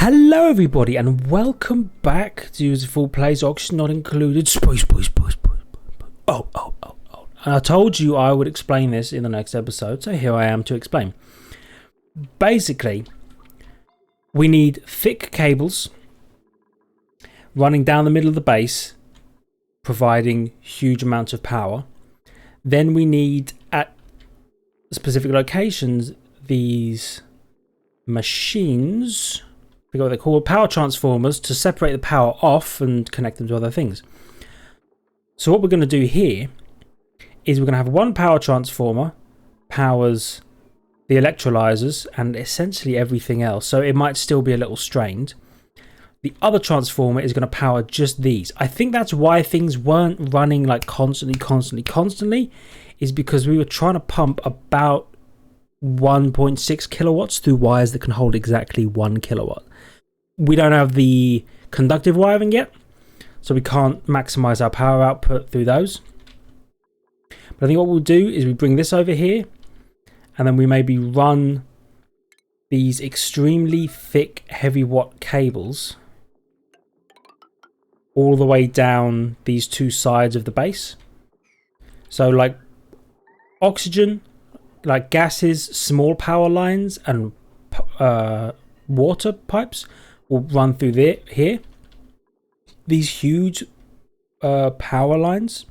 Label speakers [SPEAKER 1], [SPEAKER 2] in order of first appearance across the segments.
[SPEAKER 1] Hello everybody and welcome back to Use Full Plays Auction Not Included. Oh. And I told you I would explain this in the next episode, so here I am to explain. Basically, we need thick cables running down the middle of the base, providing huge amounts of power. Then we need, at specific locations, these machines, I forget what they're called, power transformers, to separate the power off and connect them to other things. So what we're going to do here is we're going to have one power transformer powers the electrolyzers and essentially everything else, so it might still be a little strained. The other transformer is going to power just these. I think that's why things weren't running like constantly, is because we were trying to pump about 1.6 kilowatts through wires that can hold exactly 1 kilowatt. We don't have the conductive wiring yet, so we can't maximize our power output through those. But I think what we'll do is we bring this over here, and then we maybe run these extremely thick heavy watt cables all the way down these two sides of the base. So like oxygen, like gases, small power lines, and water pipes will run through there. Here, these huge power lines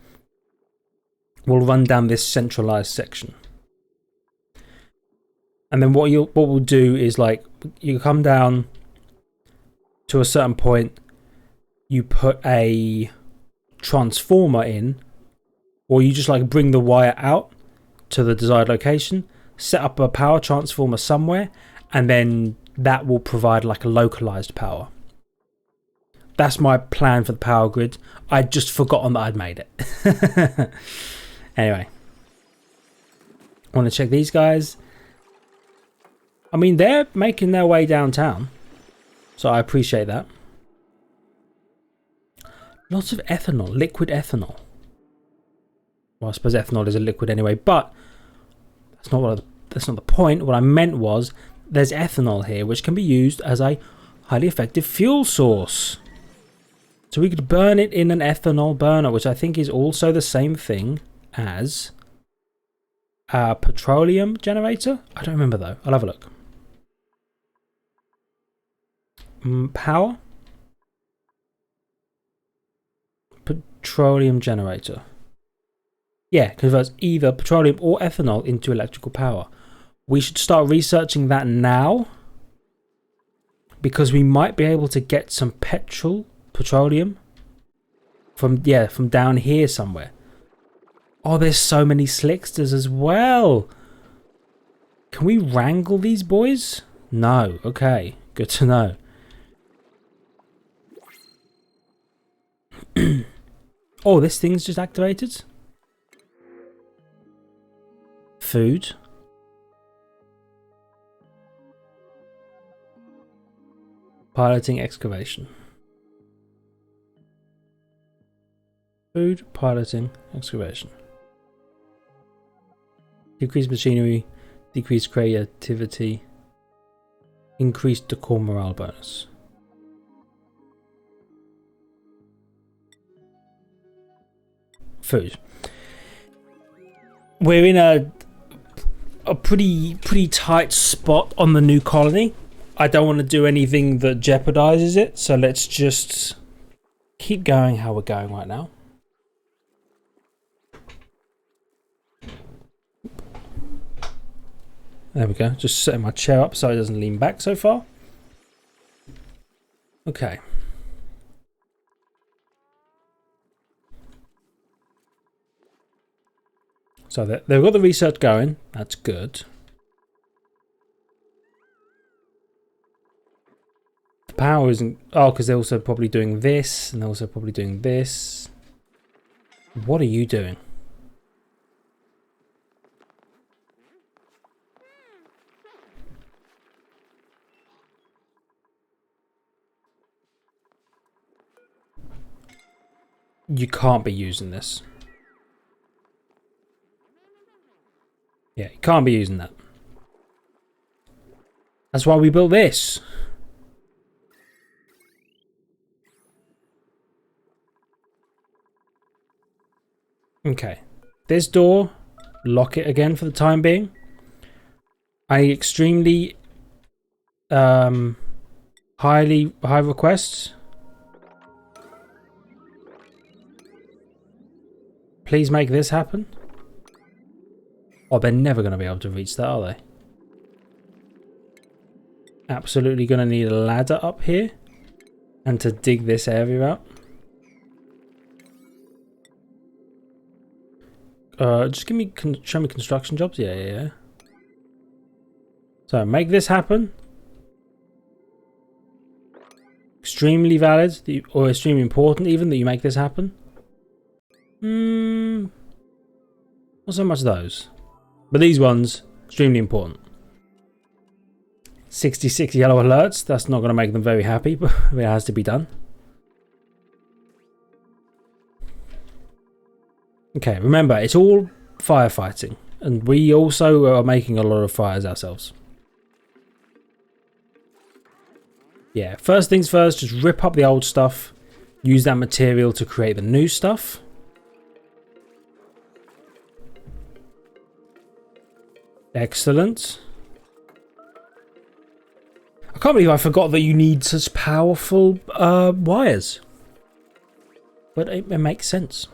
[SPEAKER 1] will run down this centralized section. And then what we'll do is, like, you come down to a certain point, you put a transformer in, or you just like bring the wire out to the desired location, set up a power transformer somewhere, and then that will provide like a localized power. That's my plan for the power grid. I'd just forgotten that I'd made it. Anyway, I want to check these guys. I mean, they're making their way downtown, so I appreciate that. Lots of ethanol, liquid ethanol. Well, I suppose ethanol is a liquid anyway, but that's not the point. What I meant was there's ethanol here, which can be used as a highly effective fuel source. So we could burn it in an ethanol burner, which I think is also the same thing as a petroleum generator. I don't remember though. I'll have a look. Power. Petroleum generator. Yeah, converts either petroleum or ethanol into electrical power. We should start researching that now, because we might be able to get some petroleum from down here somewhere. Oh, there's so many slicksters as well. Can we wrangle these boys? No. Okay, good to know. Oh, this thing's just activated. Food. Piloting excavation. Food, piloting, excavation. Decreased machinery, decreased creativity, increased decor morale bonus. Food. We're in a pretty tight spot on the new colony. I don't want to do anything that jeopardizes it, so let's just keep going how we're going right now. There we go. Just setting my chair up so it doesn't lean back so far. Okay. So they've got the research going. That's good. The power isn't... Oh, because they're also probably doing this, and they're also probably doing this. What are you doing? You can't be using this. Yeah, you can't be using that. That's why we built this. Okay. This door, lock it again for the time being. I need extremely high requests. Please make this happen. Oh, they're never going to be able to reach that, are they? Absolutely going to need a ladder up here. And to dig this area out. Just give me, show me construction jobs. Yeah. So make this happen. Extremely valid, or extremely important even, that you make this happen. Not so much those. But these ones, extremely important. 66 yellow alerts, that's not going to make them very happy, but it has to be done. Okay, remember, it's all firefighting. And we also are making a lot of fires ourselves. Yeah, first things first, just rip up the old stuff. Use that material to create the new stuff. Excellent. I can't believe I forgot that you need such powerful wires. But it makes sense.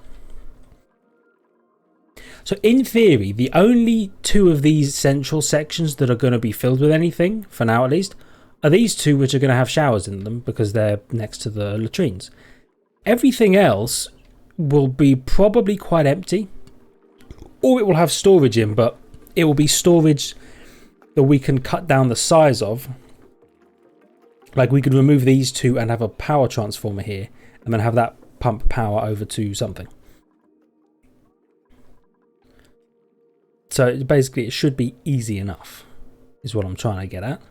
[SPEAKER 1] So in theory, the only two of these central sections that are going to be filled with anything, for now at least, are these two which are going to have showers in them because they're next to the latrines. Everything else will be probably quite empty. Or it will have storage in, but it will be storage that we can cut down the size of. Like we could remove these two and have a power transformer here and then have that pump power over to something. So basically it should be easy enough is what I'm trying to get at.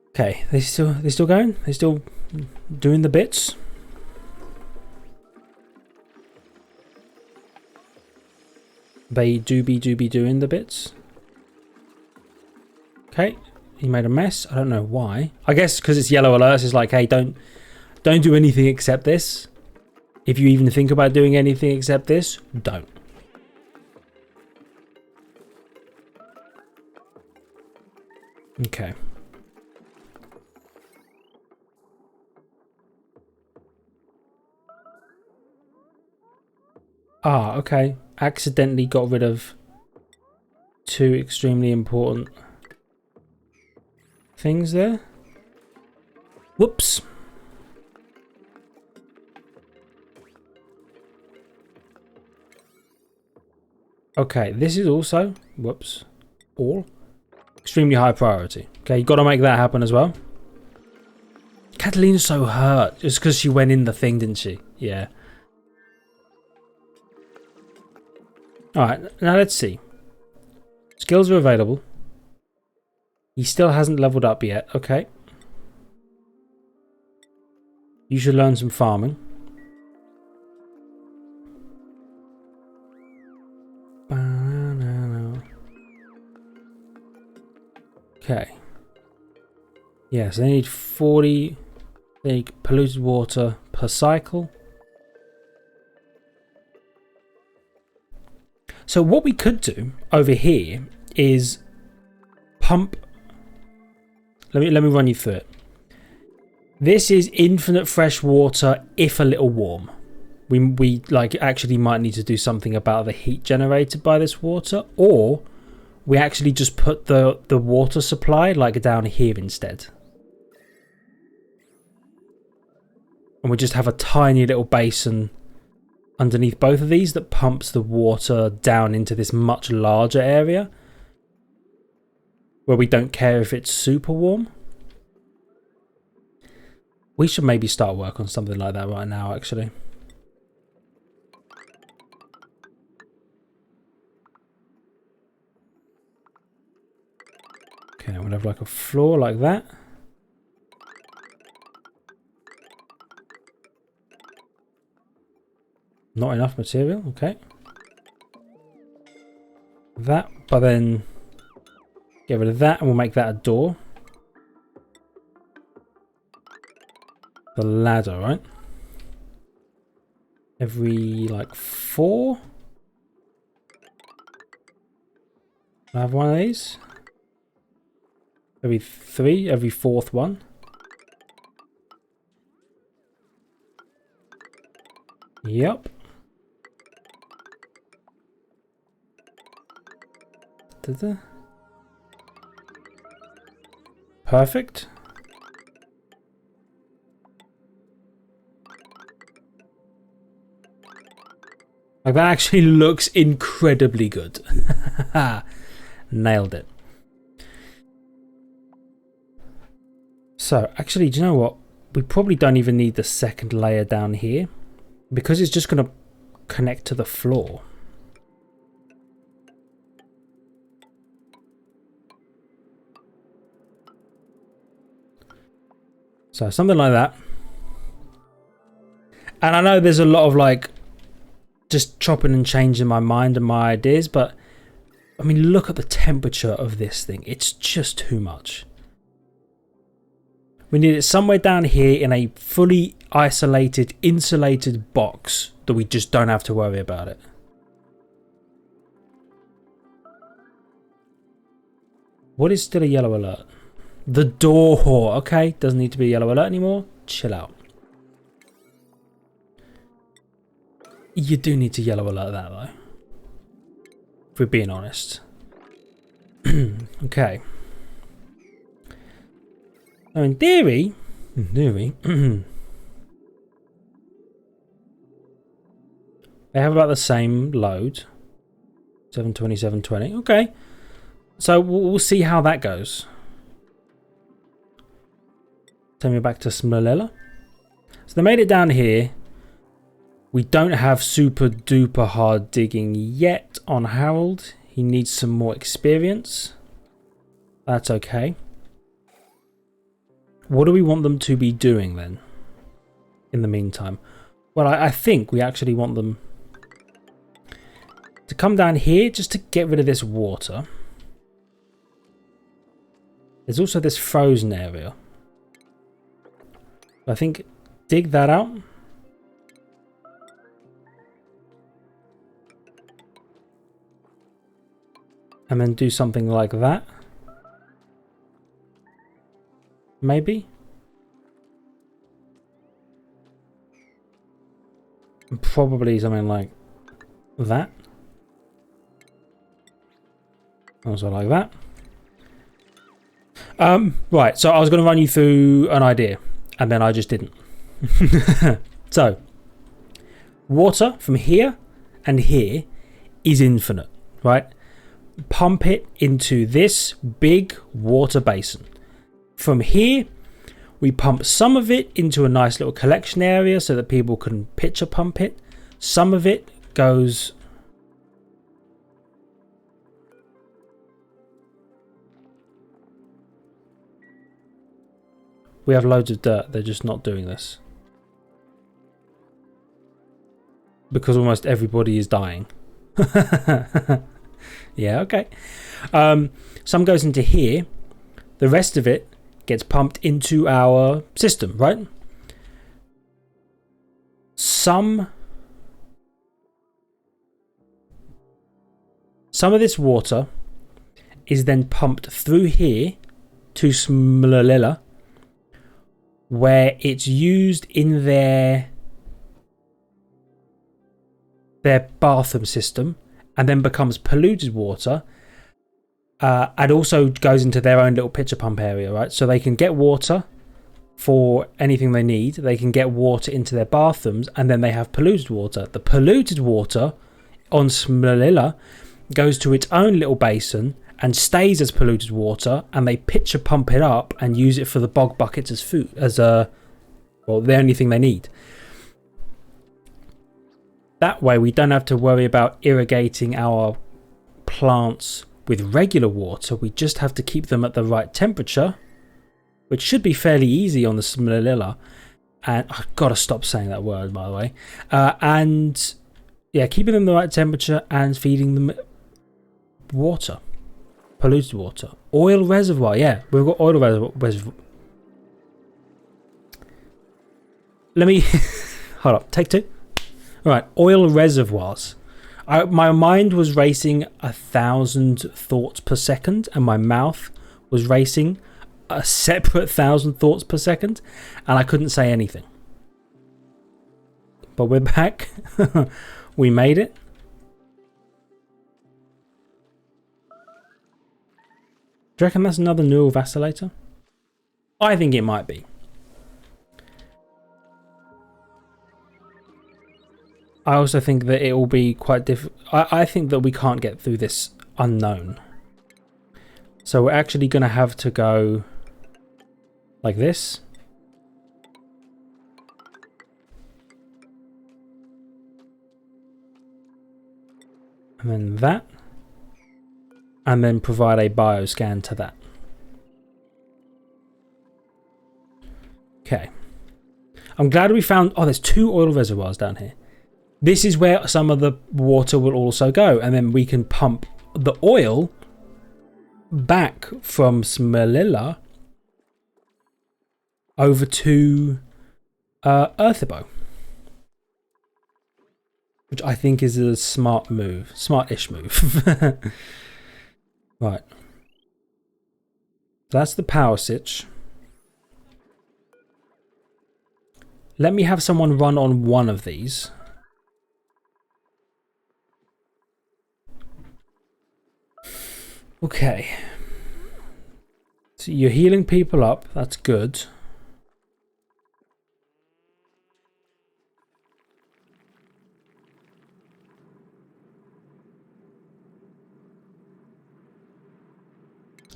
[SPEAKER 1] Okay, they still going? They still doing the bits? They do be doing the bits. Okay, he made a mess. I don't know why. I guess because it's yellow alerts. It's like, hey, don't do anything except this. If you even think about doing anything except this, don't. Okay. Ah, okay. Accidentally got rid of two extremely important things there. Whoops. Okay, this is also, whoops, all extremely high priority. Okay, you got to make that happen as well. Catalina's so hurt just because she went in the thing, didn't she? Yeah. Alright, now let's see. Skills are available. He still hasn't leveled up yet. Okay. You should learn some farming. Okay. Yes, they need 40 polluted water per cycle. So what we could do over here is pump. Let me run you through it. This is infinite fresh water if a little warm. We like actually might need to do something about the heat generated by this water, or we actually just put the water supply like down here instead. And we just have a tiny little basin underneath both of these that pumps the water down into this much larger area where we don't care if it's super warm. We should maybe start work on something like that right now, actually. Okay, I'm going to have like a floor like that. Not enough material, okay. That, but then get rid of that and we'll make that a door. The ladder, right? every like 4. I have one of these. Every 3, every 4th one. Yep. Perfect. Like that actually looks incredibly good. Nailed it. So actually, do you know what? We probably don't even need the second layer down here because it's just going to connect to the floor. So something like that. And I know there's a lot of like just chopping and changing my mind and my ideas, but I mean, look at the temperature of this thing. It's just too much. We need it somewhere down here in a fully isolated, insulated box that we just don't have to worry about it. What is still a yellow alert? The door. Okay, doesn't need to be a yellow alert anymore. Chill out. You do need to yellow alert that though, if we're being honest. Okay. Now in theory, they have about the same load. 720, 720. Okay. So we'll see how that goes. Take me back to Smolella. So they made it down here. We don't have super duper hard digging yet on Harold. He needs some more experience. That's okay. What do we want them to be doing then? In the meantime? Well, I think we actually want them to come down here just to get rid of this water. There's also this frozen area. I think dig that out. And then do something like that. Maybe. Probably something like that. Also like that. Right, so I was going to run you through an idea, and then I just didn't. So, water from here and here is infinite, right? Pump it into this big water basin. From here, we pump some of it into a nice little collection area so that people can pitcher pump it. Some of it goes... We have loads of dirt, they're just not doing this. Because almost everybody is dying. Yeah, okay. Some goes into here. The rest of it gets pumped into our system, right? Some of this water is then pumped through here to Smolella, where it's used in their bathroom system and then becomes polluted water, and also goes into their own little pitcher pump area, right? So they can get water for anything they need. They can get water into their bathrooms, and then they have polluted water. The polluted water on Smolella goes to its own little basin and stays as polluted water, and they pitcher pump it up and use it for the bog buckets as food, well, the only thing they need. That way we don't have to worry about irrigating our plants with regular water. We just have to keep them at the right temperature, which should be fairly easy on the Smolella. And I've got to stop saying that word, by the way. And yeah, keeping them the right temperature and feeding them water. Polluted water. Oil reservoir. Yeah, we've got oil reservoir. Let me... Hold up. Take two. Right, oil reservoirs. My mind was racing 1,000 thoughts per second, and my mouth was racing a separate 1,000 thoughts per second, and I couldn't say anything. But we're back. We made it. Do you reckon that's another neural vacillator? I think it might be. I also think that it will be quite difficult. I think that we can't get through this unknown. So we're actually going to have to go like this. And then that. And then provide a bioscan to that. Okay. I'm glad we found... Oh, there's 2 oil reservoirs down here. This is where some of the water will also go. And then we can pump the oil back from Smelilla over to Earthabo. Which I think is a smart move. Smart-ish move. Right. That's the power switch. Let me have someone run on one of these. Okay. So you're healing people up. That's good.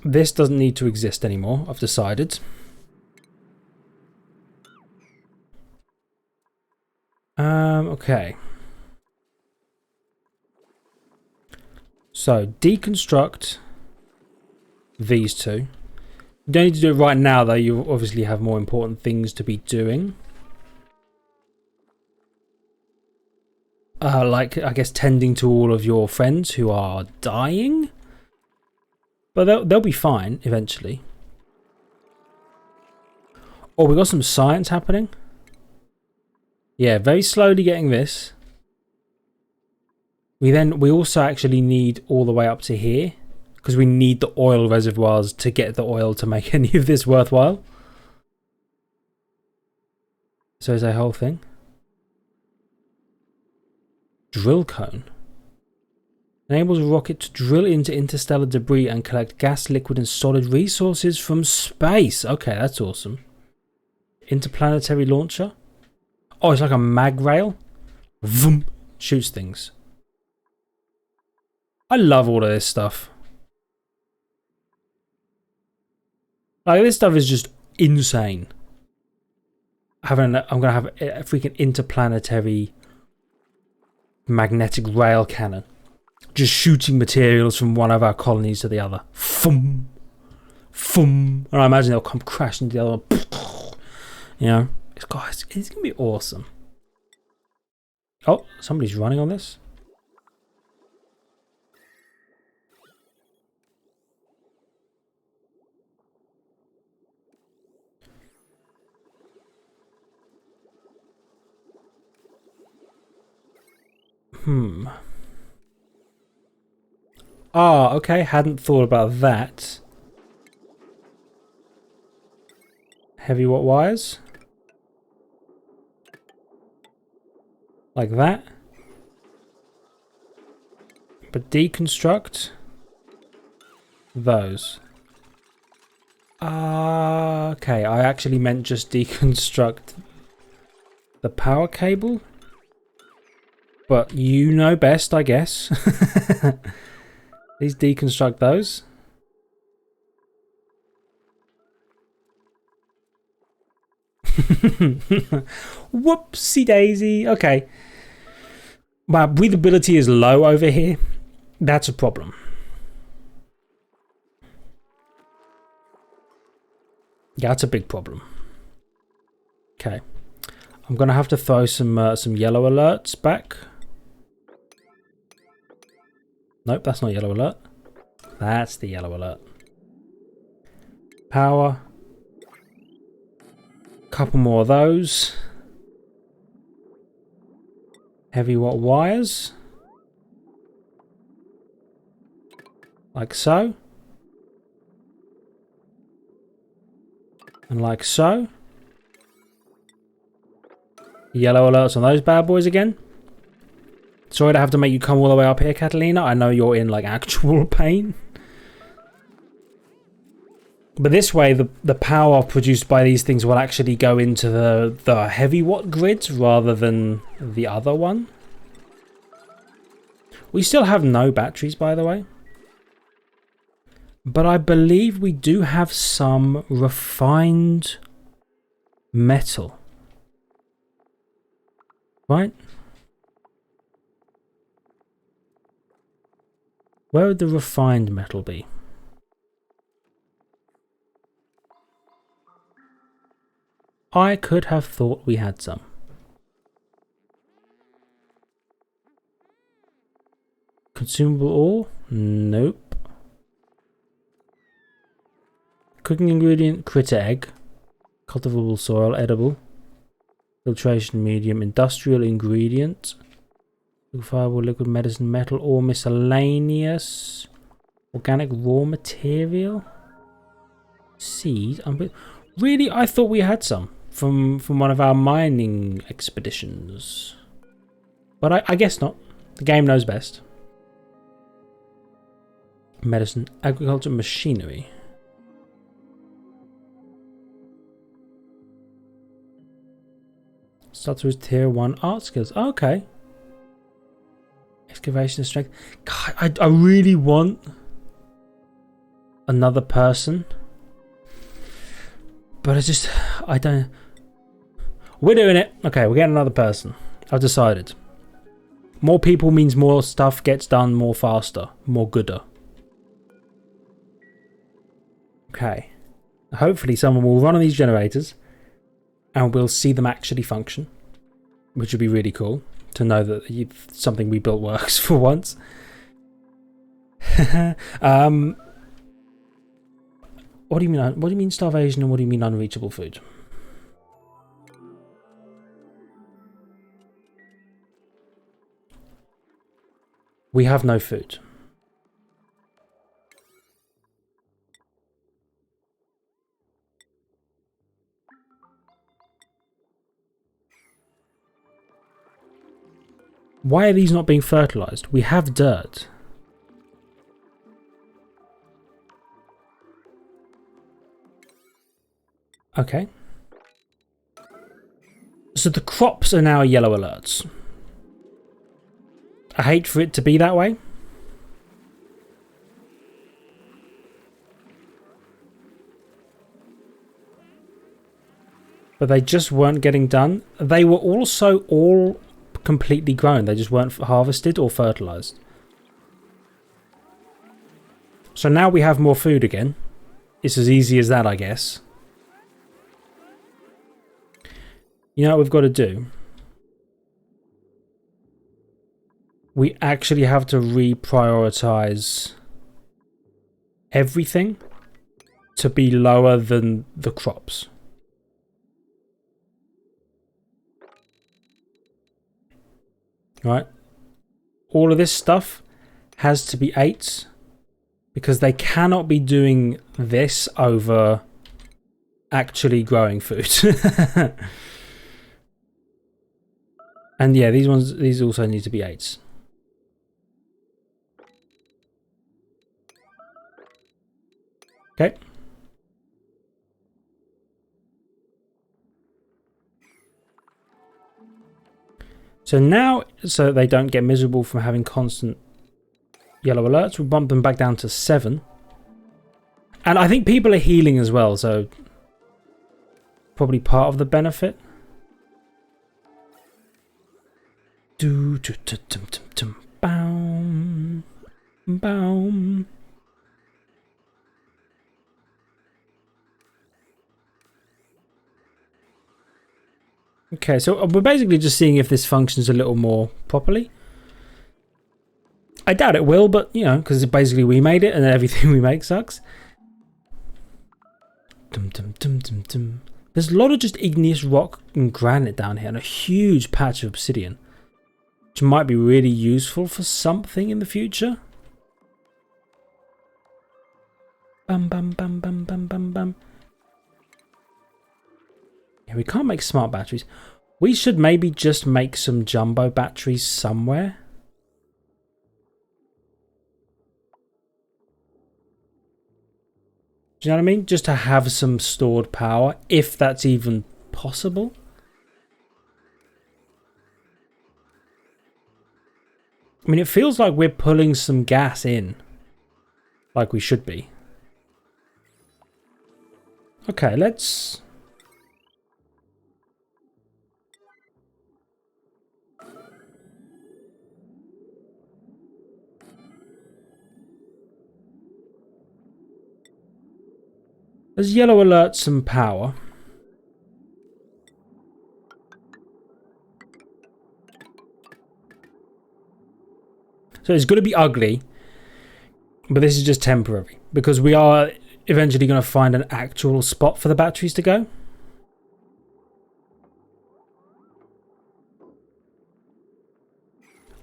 [SPEAKER 1] This doesn't need to exist anymore, I've decided. Okay. So, deconstruct these 2. You don't need to do it right now, though. You obviously have more important things to be doing. Like, I guess, tending to all of your friends who are dying? But they'll be fine, eventually. Oh, we got some science happening. Yeah, very slowly getting this. We also actually need all the way up to here. Because we need the oil reservoirs to get the oil to make any of this worthwhile. So is a whole thing. Drill cone. Enables a rocket to drill into interstellar debris and collect gas, liquid, and solid resources from space. Okay, that's awesome. Interplanetary launcher. Oh, it's like a mag rail. Vroom. Shoots things. I love all of this stuff. Like, this stuff is just insane. I'm gonna have a freaking interplanetary magnetic rail cannon. Just shooting materials from one of our colonies to the other. Fum. Fum. And I imagine they'll come crashing into the other one. You know? Guys, it's going to be awesome. Oh, somebody's running on this. Ah, okay. Hadn't thought about that. Heavy watt wires. Like that. But deconstruct those. Okay, I actually meant just deconstruct the power cable. But you know best, I guess. Please deconstruct those. Whoopsie daisy. Okay. My breathability is low over here. That's a problem. Yeah, that's a big problem. Okay. I'm gonna have to throw some yellow alerts back. Nope, that's not yellow alert. That's the yellow alert. Power. Couple more of those. heavy watt wires. Like so. And like so. Yellow alerts on those bad boys again. Sorry to have to make you come all the way up here, Catalina. I know you're in like actual pain. But this way, the power produced by these things will actually go into the heavy watt grids rather than the other one. We still have no batteries, by the way. But I believe we do have some refined metal. Right? Where would the refined metal be? I could have thought we had some. Consumable ore? Nope. Cooking ingredient, critter egg. Cultivable soil, edible. Filtration medium, industrial ingredient. Liquefiable liquid medicine, metal ore, miscellaneous. Organic raw material. Seed. Really, I thought we had some from one of our mining expeditions. But I guess not. The game knows best. Medicine, agriculture, machinery. Starts with tier 1 art skills. Oh, okay. Excavation strength. God, I really want another person. But I don't... We're doing it. Okay, we're getting another person. I've decided. More people means more stuff gets done more faster. More gooder. Okay. Hopefully someone will run on these generators and we'll see them actually function. Which would be really cool to know that something we built works for once. What do you mean? What do you mean starvation and what do you mean unreachable food? We have no food. Why are these not being fertilized? We have dirt. Okay. So the crops are now yellow alerts. I hate for it to be that way. But they just weren't getting done. They were also all completely grown. They just weren't harvested or fertilized. So now we have more food again. It's as easy as that, I guess. You know what we've got to do? We actually have to reprioritize everything to be lower than the crops. Right? All of this stuff has to be 8s because they cannot be doing this over actually growing food. And yeah, these also need to be 8s. Okay. So now, so they don't get miserable from having constant yellow alerts, we'll bump them back down to 7. And I think people are healing as well, so probably part of the benefit. Boom. Boom. Okay, so we're basically just seeing if this functions a little more properly. I doubt it will, but, you know, because basically we made it and everything we make sucks. There's a lot of just igneous rock and granite down here and a huge patch of obsidian. which might be really useful for something in the future. Bum bum bum bum bum bum bum. Yeah, we can't make smart batteries. We should maybe just make some jumbo batteries somewhere. Do you know what I mean? Just to have some stored power, if that's even possible. I mean, it feels like we're pulling some gas in. Like we should be. Okay, let's... Let's yellow alert some power. So it's going to be ugly, but this is just temporary because we are eventually going to find an actual spot for the batteries to go.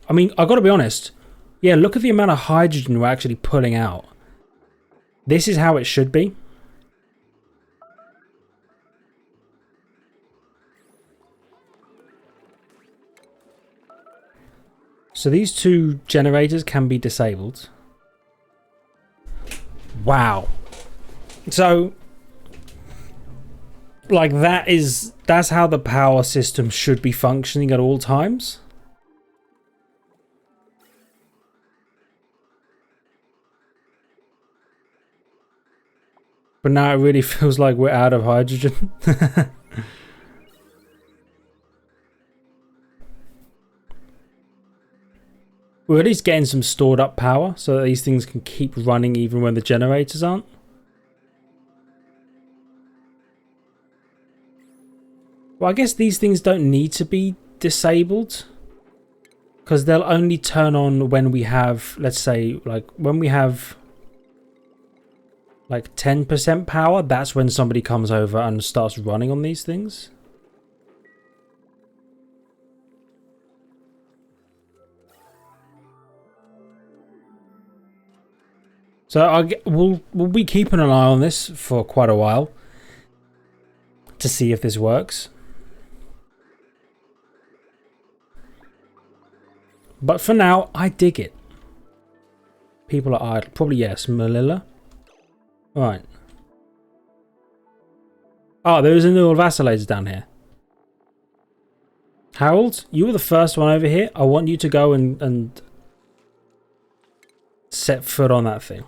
[SPEAKER 1] I mean, I've got to be honest. Yeah, look at the amount of hydrogen we're actually pulling out. This is how it should be. So these two generators can be disabled. Wow. So, like that's how the power system should be functioning at all times. But now it really feels like we're out of hydrogen. We're at least getting some stored up power so that these things can keep running even when the generators aren't. Well, I guess these things don't need to be disabled because they'll only turn on when we have, let's say, like when we have like 10% power, that's when somebody comes over and starts running on these things. So we'll be keeping an eye on this for quite a while to see if this works. But for now, I dig it. People are idle. Probably yes, Melilla. Right. Oh, there's a new vacillator down here. Harold, you were the first one over here. I want you to go and set foot on that thing.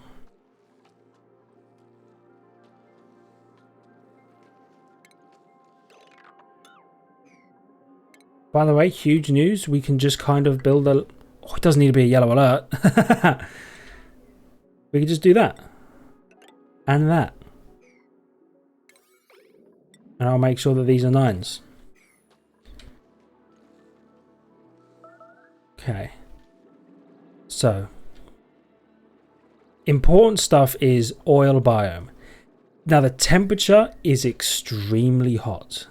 [SPEAKER 1] By the way, huge news. We can just kind of build a... Oh, it doesn't need to be a yellow alert. We can just do that. And that. And I'll make sure that these are 9s. Okay. So. Important stuff is oil biome. Now the temperature is extremely hot.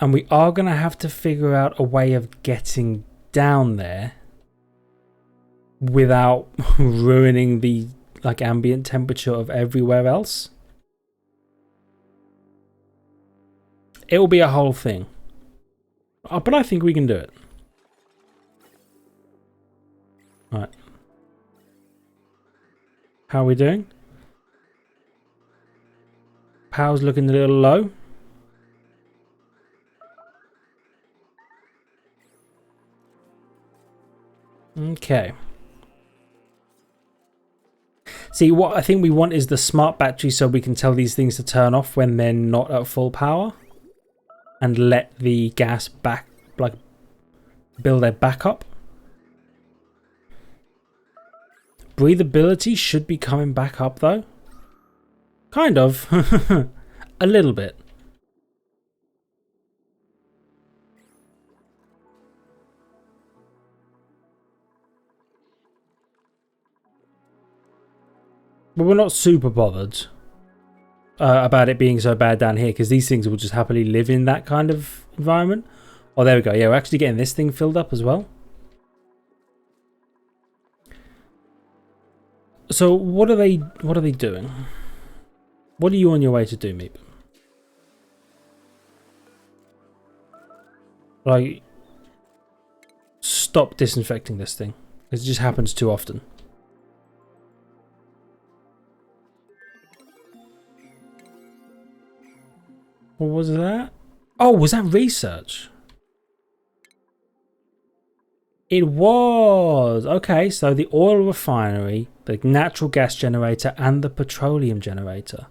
[SPEAKER 1] And we are going to have to figure out a way of getting down there without ruining the like ambient temperature of everywhere else. It will be a whole thing. But I think we can do it. Right. How are we doing? Power's looking a little low. Okay. See, what I think we want is the smart battery so we can tell these things to turn off when they're not at full power. And let the gas back, like, build a backup. Breathability should be coming back up though. Kind of. A little bit. But we're not super bothered about it being so bad down here because these things will just happily live in that kind of environment. Oh, there we go. Yeah, we're actually getting this thing filled up as well. So what are they doing? What are you on your way to do, Meep? Like, stop disinfecting this thing. It just happens too often. What was that? Oh, was that research? It was. Okay, so the oil refinery, the natural gas generator, and the petroleum generator.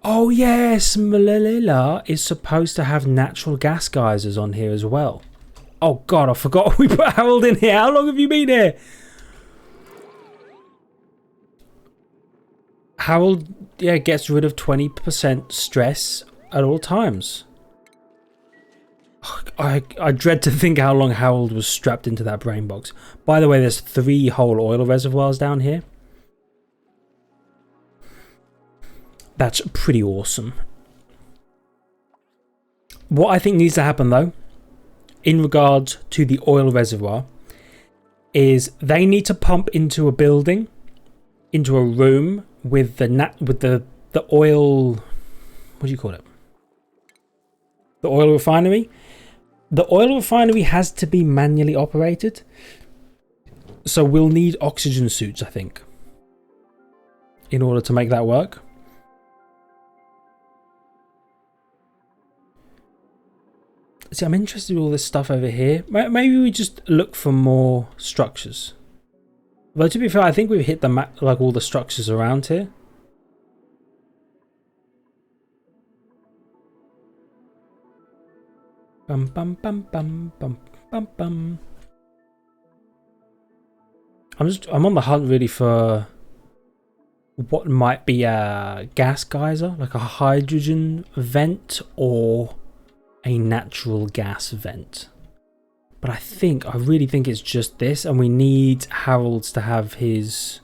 [SPEAKER 1] Oh yes, Malila is supposed to have natural gas geysers on here as well. Oh god, I forgot we put Harold in here. How long have you been here? Harold, yeah, gets rid of 20% stress at all times. I dread to think how long Harold was strapped into that brain box. By the way, there's 3 whole oil reservoirs down here. That's pretty awesome. What I think needs to happen though, in regards to the oil reservoir, is they need to pump into a building, into a room with the oil. What do you call it? The oil refinery. The oil refinery has to be manually operated, so we'll need oxygen suits, I think, in order to make that work. See, I'm interested in all this stuff over here. Maybe we just look for more structures. But to be fair, I think we've hit the map, like all the structures around here. Bum bum bum bum bum bum bum. I'm on the hunt really for what might be a gas geyser, like a hydrogen vent or a natural gas vent. But I really think it's just this, and we need Harold's to have his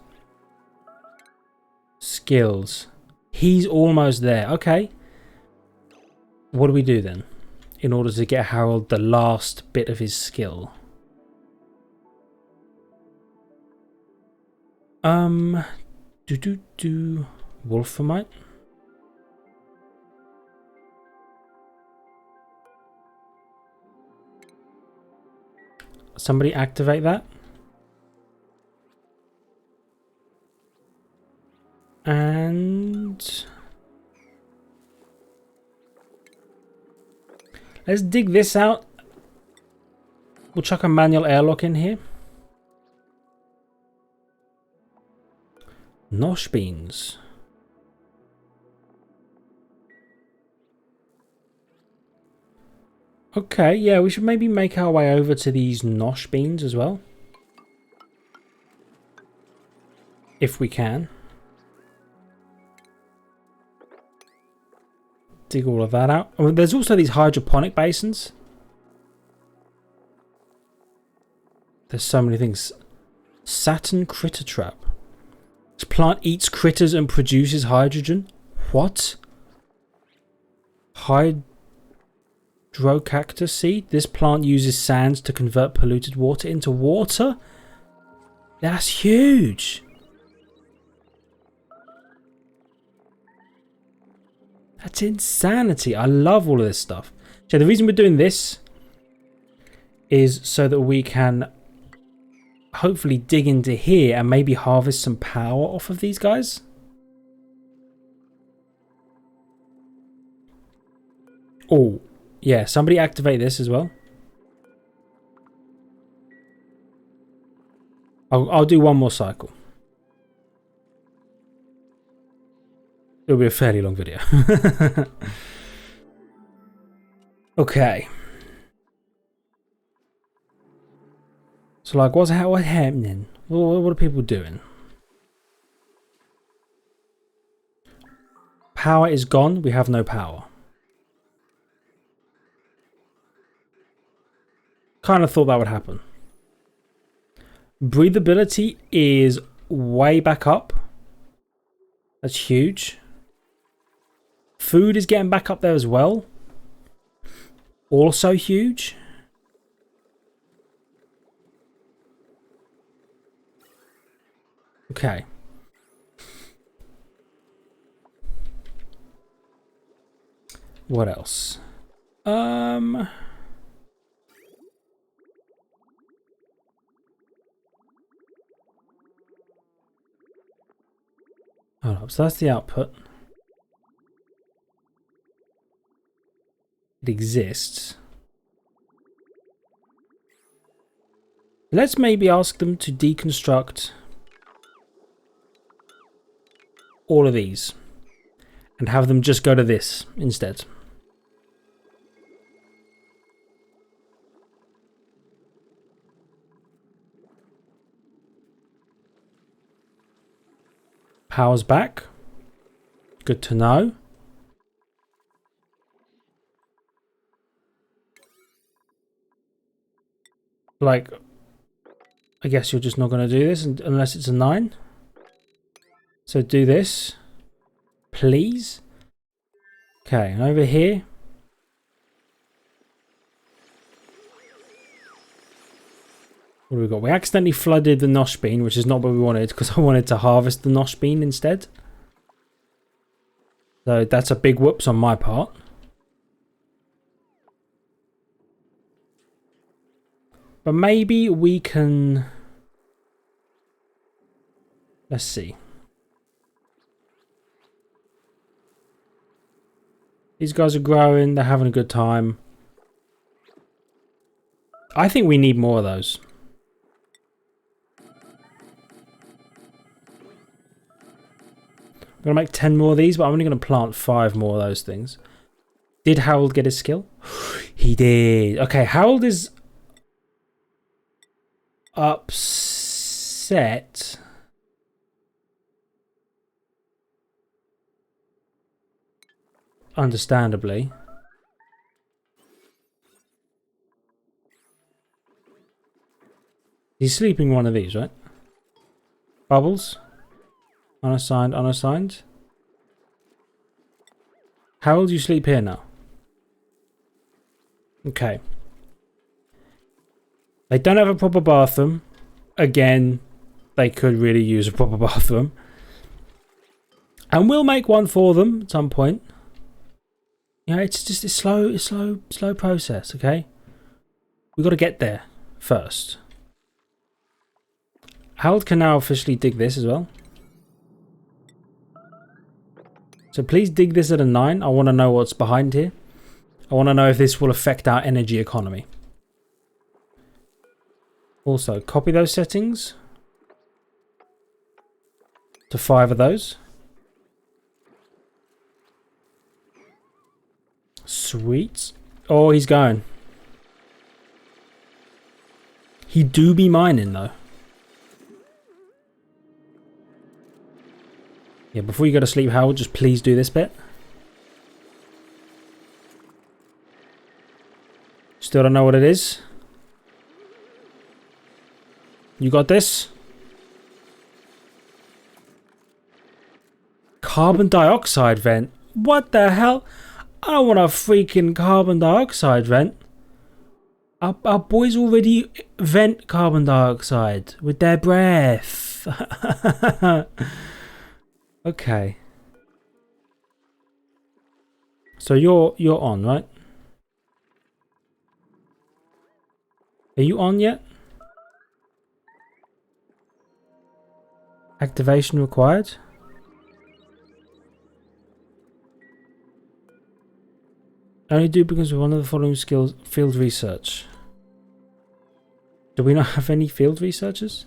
[SPEAKER 1] skills. He's almost there. Okay. What do we do then in order to get Harold the last bit of his skill? Wolframite. Somebody activate that. And let's dig this out. We'll chuck a manual airlock in here. Nosh beans. Okay, yeah, we should maybe make our way over to these nosh beans as well. If we can. Dig all of that out. Oh, there's also these hydroponic basins. There's so many things. Saturn critter trap. This plant eats critters and produces hydrogen. What? Hydrocactus seed. This plant uses sands to convert polluted water into water. That's huge. That's insanity. I love all of this stuff. So the reason we're doing this is so that we can hopefully dig into here and maybe harvest some power off of these guys. Oh, yeah. Somebody activate this as well. I'll do one more cycle. It'll be a fairly long video. Okay. So like, what's happening? What are people doing? Power is gone. We have no power. Kind of thought that would happen. Breathability is way back up. That's huge. Food is getting back up there as well. also huge. Okay. What else? Hold up. So that's the output. It exists. Let's maybe ask them to deconstruct all of these and have them just go to this instead. Power's back. Good to know. Like, I guess you're just not going to do this unless it's a 9. So do this, please. Okay, and over here. What do we got? We accidentally flooded the nosh bean, which is not what we wanted because I wanted to harvest the nosh bean instead. So that's a big whoops on my part. But maybe we can... Let's see. These guys are growing. They're having a good time. I think we need more of those. I'm going to make 10 more of these, but I'm only going to plant 5 more of those things. Did Harold get his skill? He did. Okay, Harold is upset. Understandably. He's sleeping one of these, right? Bubbles. Unassigned, unassigned. Harold, you sleep here now. Okay. They don't have a proper bathroom. Again, they could really use a proper bathroom. And we'll make one for them at some point. You know, it's just a slow process, okay? We've got to get there first. Harold can now officially dig this as well. So please dig this at a 9. I want to know what's behind here. I want to know if this will affect our energy economy. Also, copy those settings to 5 of those. Sweet. Oh, he's going. He do be mining though. Yeah, before you go to sleep, Howard, just please do this bit. Still don't know what it is. You got this? Carbon dioxide vent? What the hell? I don't want a freaking carbon dioxide vent. Our boys already vent carbon dioxide with their breath. Okay. So you're on, right? Are you on yet? Activation required? Only do because of one of the following skills: field research. Do we not have any field researchers?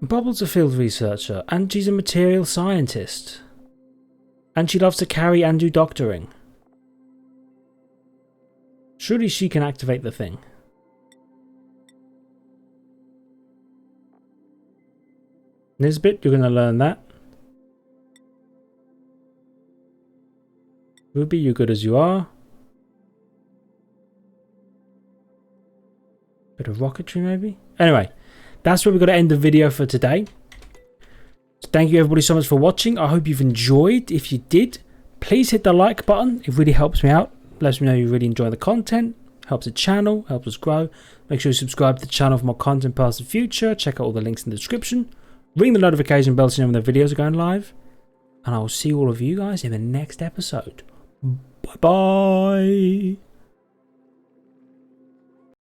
[SPEAKER 1] Bubble's a field researcher, and she's a material scientist. And she loves to carry and do doctoring. Surely she can activate the thing. Nisbet, you're going to learn that. Ruby, you're good as you are. Bit of rocketry maybe? Anyway, that's where we're going to end the video for today. So thank you everybody so much for watching. I hope you've enjoyed. If you did, Please hit the like button. It really helps me out. Lets me know you really enjoy the content. Helps the channel. Helps us grow. Make sure you subscribe to the channel for more content past the future. Check out all the links in the description. Ring the notification bell to know when the videos are going live. And I will see all of you guys in the next episode. Bye bye.